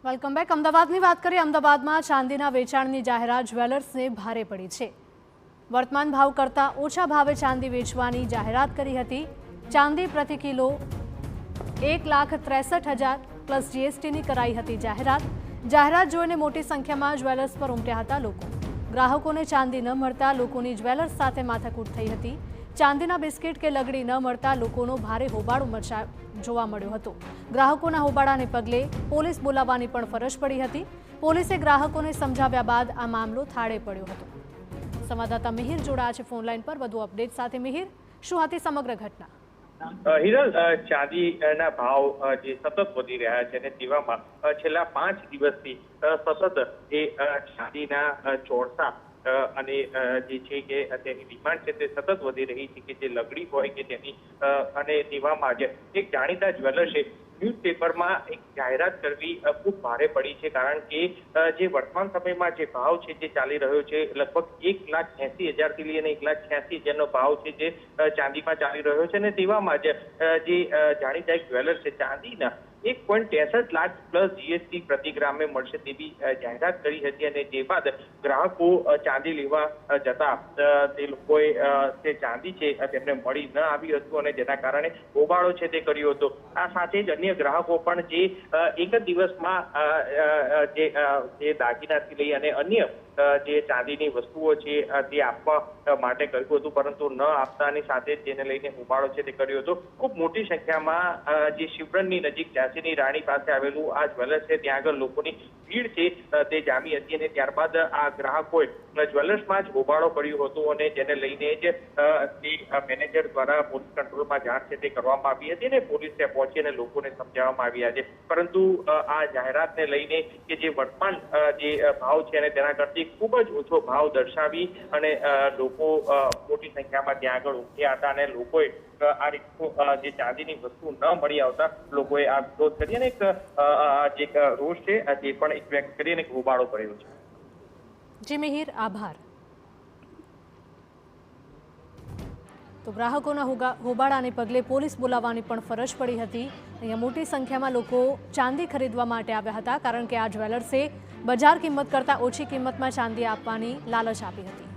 Welcome back. અમદાવાદની વાત કરીએ। અમદાવાદમાં ચાંદીના વેચાણની જાહેરાત જ્વેલર્સને ભારે પડી છે। વર્તમાન ભાવ કરતાં ઓછા ભાવે ચાંદી વેચવાની જાહેરાત કરી હતી। ચાંદી પ્રતિ કિલો 1,63,000 પ્લસ જીએસટીની કરાઈ હતી જાહેરાત જોઈને મોટી સંખ્યામાં જ્વેલર્સ પર ઉમટ્યા હતા લોકો। ગ્રાહકોને ચાંદી ન મળતા લોકોની જ્વેલર્સ સાથે માથાકૂટ થઈ હતી। ચાંદીના બિસ્કિટ કે લગડી ન મળતા લોકોનો ભારે હોબાળો જોવા મળ્યો હતો। ગ્રાહકોના હોબાળાને પગલે પોલીસ બોલાવવાની પણ ફરજ પડી હતી। પોલીસે ગ્રાહકોને સમજાવ્યા બાદ આ મામલો થાળે પડ્યો હતો। સંવાદદાતા મિહિર જોડાયા છે ફોન લાઈન પર વધુ અપડેટ સાથે। મિહિર, શું હતી સમગ્ર ઘટના? હિરલ, ચાંદીના ભાવ જે સતત વધી રહ્યા છે અને તેવામાં છેલ્લા 5 દિવસથી સતત એ ચાંદીના ચોરસા અને જે છે કે તેની ડિમાન્ડ છે તે સતત વધી રહી છે કે જે લગડી હોય કે તેની અને તેવામાં જ એક જાણીતા જ્વેલર્સે ન્યૂઝપેપરમાં એક જાહેરાત કરવી ખૂબ ભારે પડી છે, કારણ કે જે વર્તમાન સમયમાં જે ભાવ છે જે ચાલી રહ્યો છે લગભગ 1,80,000 થી લઈને 1,86,000 નો ભાવ છે જે ચાંદીમાં ચાલી રહ્યો છે અને તેવામાં જ જે જાણીતા એક જ્વેલર છે ચાંદીના 1.63 લાખ પ્લસ જીએસટી પ્રતિ ગ્રામે મળશે તેવી જાહેરાત કરી હતી અને તે બાદ ગ્રાહકો ચાંદી લેવા જતા તે લોકોએ જે ચાંદી છે તેમને મળી ન આવી હતું અને જેના કારણે હોબાળો છે તે કર્યો હતો। આ સાથે જ અન્ય ગ્રાહકો પણ જે એક જ દિવસમાં જે દાગીનાથી લઈ અને અન્ય જે ચાંદીની વસ્તુઓ છે તે આપવા માટે કહ્યું હતું, પરંતુ ન આપતાની સાથે તેને લઈને હોબાળો છે તે કર્યો હતો। ખૂબ મોટી સંખ્યામાં જે શિવરણની નજીક ઝાંસીની રાણી પાસે આવેલું આ જ્વેલર્સ છે ત્યાં આગળ લોકોની ભીડ છે તે જામી હતી અને ત્યારબાદ આ ગ્રાહકોએ જ્વેલર્સમાં જ હોબાળો કર્યો હતો અને જેને લઈને જ તે મેનેજર દ્વારા પોલીસ કંટ્રોલમાં જાણ છે તે કરવામાં આવી હતી અને પોલીસ ત્યાં પહોંચી અને લોકોને સમજાવવામાં આવ્યા છે। પરંતુ આ જાહેરાતને લઈને કે જે વર્તમાન જે ભાવ છે અને તેના કરતી ખૂબ જ ઓછો ભાવ દર્શાવી અને લોકો મોટી સંખ્યામાં ત્યાં આગળ ઉમટ્યા હતા અને લોકોએ આ રીતનું જે ચાંદીની વસ્તુ ન મળી આવતા લોકોએ આ વિરોધ કરી અને એક જે રોષ છે તે પણ એક વ્યક્ત કરી અને હોબાળો કર્યો છે। જી મિહિર, આભાર। તો ગ્રાહકોના હોબાળાને પગલે પોલીસ બોલાવવાની પણ ફરજ પડી હતી। અહીંયા મોટી સંખ્યામાં લોકો ચાંદી ખરીદવા માટે આવ્યા હતા, કારણ કે આ જ્વેલર્સે બજાર કિંમત કરતાં ઓછી કિંમતમાં ચાંદી આપવાની લાલચ આપી હતી।